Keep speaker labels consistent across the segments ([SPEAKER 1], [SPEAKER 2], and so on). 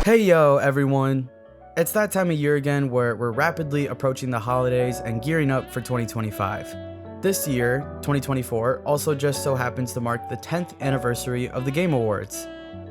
[SPEAKER 1] Hey yo everyone! It's that time of year again where we're rapidly approaching the holidays and gearing up for 2025. This year, 2024, also just so happens to mark the 10th anniversary of the Game Awards.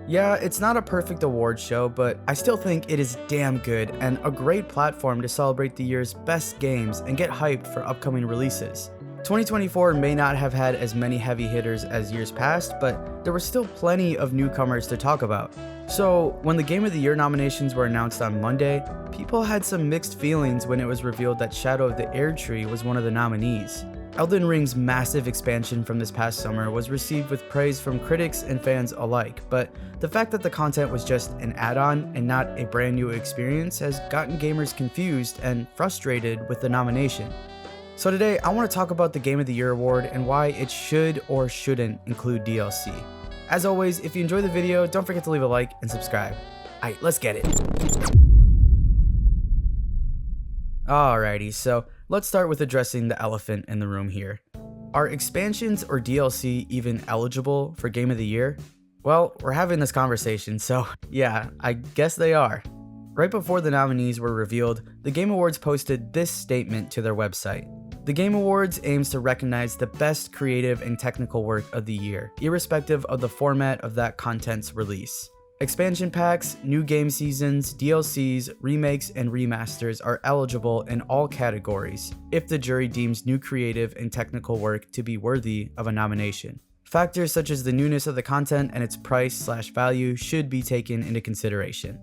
[SPEAKER 1] Yeah, it's not a perfect award show, but I still think it is damn good and a great platform to celebrate the year's best games and get hyped for upcoming releases. 2024 may not have had as many heavy hitters as years past, but there were still plenty of newcomers to talk about. So, when the Game of the Year nominations were announced on Monday, people had some mixed feelings when it was revealed that Shadow of the Erdtree was one of the nominees. Elden Ring's massive expansion from this past summer was received with praise from critics and fans alike, but the fact that the content was just an add-on and not a brand new experience has gotten gamers confused and frustrated with the nomination. So today, I want to talk about the Game of the Year award and why it should or shouldn't include DLC. As always, if you enjoy the video, don't forget to leave a like and subscribe. Alright, let's get it. Alrighty, so let's start with addressing the elephant in the room here. Are expansions or DLC even eligible for Game of the Year? Well, we're having this conversation, so yeah, I guess they are. Right before the nominees were revealed, the Game Awards posted this statement to their website. The Game Awards aims to recognize the best creative and technical work of the year, irrespective of the format of that content's release. Expansion packs, new game seasons, DLCs, remakes, and remasters are eligible in all categories if the jury deems new creative and technical work to be worthy of a nomination. Factors such as the newness of the content and its price/value should be taken into consideration.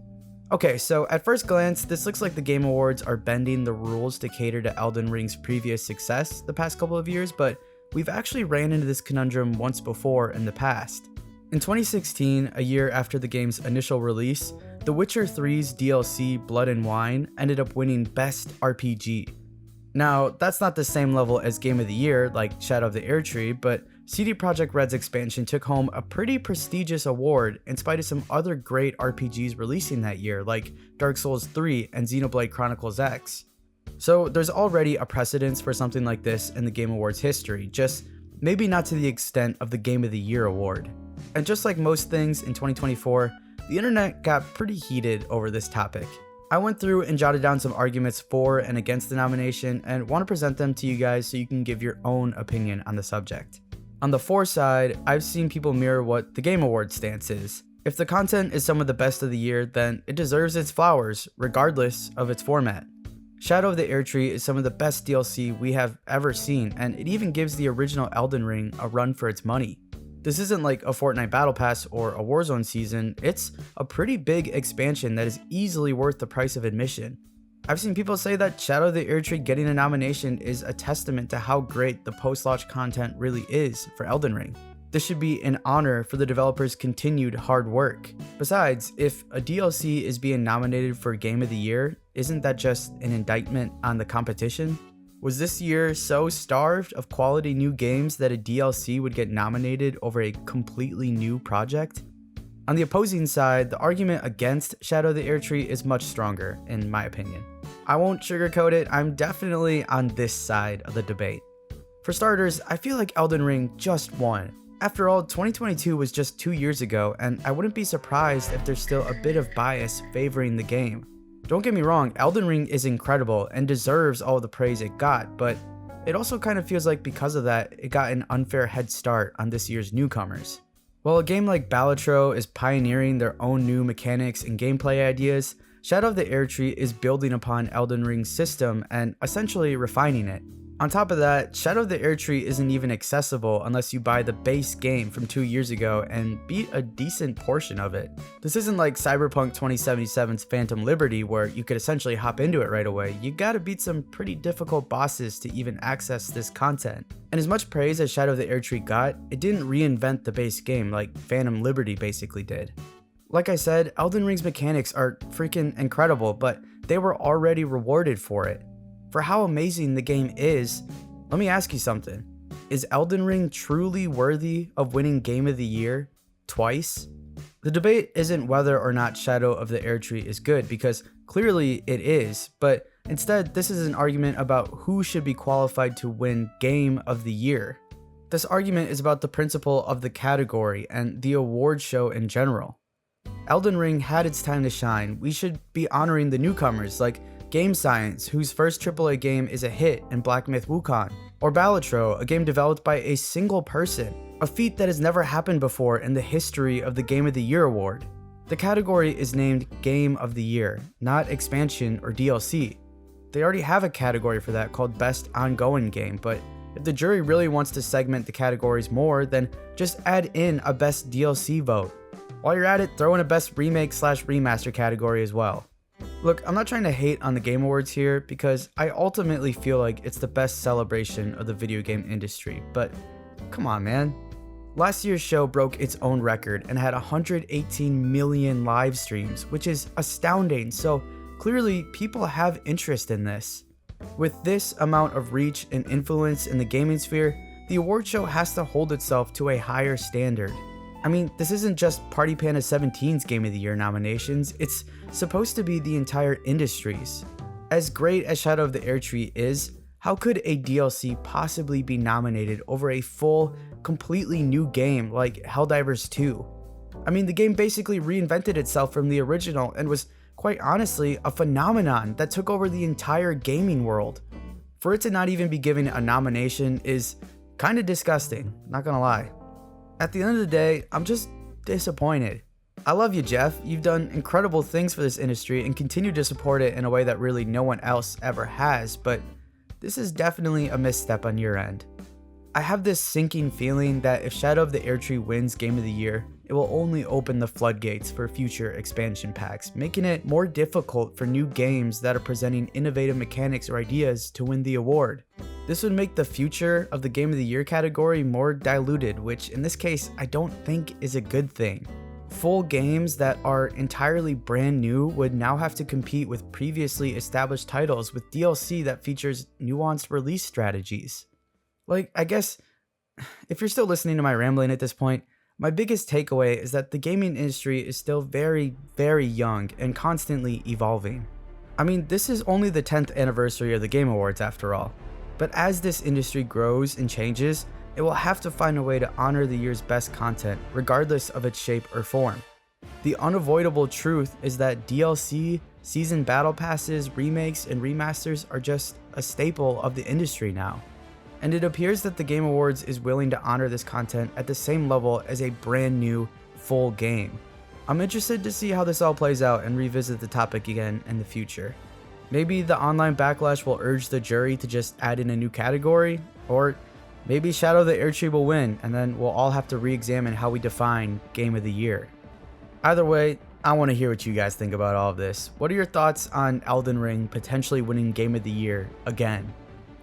[SPEAKER 1] Okay, so at first glance, this looks like the Game Awards are bending the rules to cater to Elden Ring's previous success the past couple of years, but we've actually ran into this conundrum once before in the past. In 2016, a year after the game's initial release, The Witcher 3's DLC Blood and Wine ended up winning Best RPG. Now, that's not the same level as Game of the Year like Shadow of the Erdtree, but CD Projekt Red's expansion took home a pretty prestigious award in spite of some other great RPGs releasing that year like Dark Souls 3 and Xenoblade Chronicles X. So there's already a precedence for something like this in the Game Awards history, just maybe not to the extent of the Game of the Year award. And just like most things in 2024, the internet got pretty heated over this topic. I went through and jotted down some arguments for and against the nomination and want to present them to you guys so you can give your own opinion on the subject. On the for side, I've seen people mirror what the Game Awards stance is. If the content is some of the best of the year, then it deserves its flowers, regardless of its format. Shadow of the Erdtree is some of the best DLC we have ever seen, and it even gives the original Elden Ring a run for its money. This isn't like a Fortnite Battle Pass or a Warzone season, it's a pretty big expansion that is easily worth the price of admission. I've seen people say that Shadow of the Erdtree getting a nomination is a testament to how great the post-launch content really is for Elden Ring. This should be an honor for the developers' continued hard work. Besides, if a DLC is being nominated for Game of the Year, isn't that just an indictment on the competition? Was this year so starved of quality new games that a DLC would get nominated over a completely new project? On the opposing side, the argument against Shadow of the Erdtree is much stronger, in my opinion. I won't sugarcoat it, I'm definitely on this side of the debate. For starters, I feel like Elden Ring just won. After all, 2022 was just 2 years ago, and I wouldn't be surprised if there's still a bit of bias favoring the game. Don't get me wrong, Elden Ring is incredible and deserves all the praise it got, but it also kind of feels like because of that, it got an unfair head start on this year's newcomers. While a game like Balatro is pioneering their own new mechanics and gameplay ideas, Shadow of the Erdtree is building upon Elden Ring's system and essentially refining it. On top of that, Shadow of the Erdtree isn't even accessible unless you buy the base game from 2 years ago and beat a decent portion of it. This isn't like Cyberpunk 2077's Phantom Liberty where you could essentially hop into it right away. You gotta beat some pretty difficult bosses to even access this content. And as much praise as Shadow of the Erdtree got, it didn't reinvent the base game like Phantom Liberty basically did. Like I said, Elden Ring's mechanics are freaking incredible, but they were already rewarded for it. For how amazing the game is, let me ask you something. Is Elden Ring truly worthy of winning Game of the Year twice? The debate isn't whether or not Shadow of the Erdtree is good, because clearly it is, but instead this is an argument about who should be qualified to win Game of the Year. This argument is about the principle of the category and the award show in general. Elden Ring had its time to shine. We should be honoring the newcomers like Game Science, whose first AAA game is a hit in Black Myth Wukong, or Balatro, a game developed by a single person, a feat that has never happened before in the history of the Game of the Year award. The category is named Game of the Year, not expansion or DLC. They already have a category for that called Best Ongoing Game, but if the jury really wants to segment the categories more, then just add in a Best DLC vote. While you're at it, throw in a Best Remake/Remaster category as well. Look, I'm not trying to hate on the Game Awards here because I ultimately feel like it's the best celebration of the video game industry, but come on, man. Last year's show broke its own record and had 118 million live streams, which is astounding, so clearly people have interest in this. With this amount of reach and influence in the gaming sphere, the award show has to hold itself to a higher standard. I mean, this isn't just Party Panda 17's Game of the Year nominations, it's supposed to be the entire industry's. As great as Shadow of the Erdtree is, how could a DLC possibly be nominated over a full, completely new game like Helldivers 2? I mean, the game basically reinvented itself from the original and was, quite honestly, a phenomenon that took over the entire gaming world. For it to not even be given a nomination is kinda disgusting, not gonna lie. At the end of the day, I'm just disappointed. I love you, Jeff. You've done incredible things for this industry and continue to support it in a way that really no one else ever has, but this is definitely a misstep on your end. I have this sinking feeling that if Shadow of the Erdtree wins Game of the Year, it will only open the floodgates for future expansion packs, making it more difficult for new games that are presenting innovative mechanics or ideas to win the award. This would make the future of the Game of the Year category more diluted, which in this case I don't think is a good thing. Full games that are entirely brand new would now have to compete with previously established titles with DLC that features nuanced release strategies. Like, I guess, if you're still listening to my rambling at this point, my biggest takeaway is that the gaming industry is still very, very young and constantly evolving. I mean, this is only the 10th anniversary of the Game Awards after all. But as this industry grows and changes, it will have to find a way to honor the year's best content, regardless of its shape or form. The unavoidable truth is that DLC, season battle passes, remakes, and remasters are just a staple of the industry now. And it appears that the Game Awards is willing to honor this content at the same level as a brand new, full game. I'm interested to see how this all plays out and revisit the topic again in the future. Maybe the online backlash will urge the jury to just add in a new category, or maybe Shadow of the Erdtree will win and then we'll all have to re-examine how we define Game of the Year. Either way, I want to hear what you guys think about all of this. What are your thoughts on Elden Ring potentially winning Game of the Year again?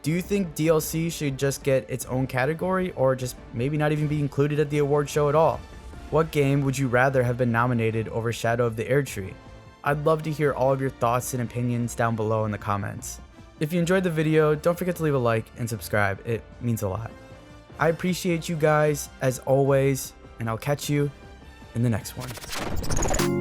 [SPEAKER 1] Do you think DLC should just get its own category or just maybe not even be included at the award show at all? What game would you rather have been nominated over Shadow of the Erdtree? I'd love to hear all of your thoughts and opinions down below in the comments. If you enjoyed the video, don't forget to leave a like and subscribe, it means a lot. I appreciate you guys as always, and I'll catch you in the next one.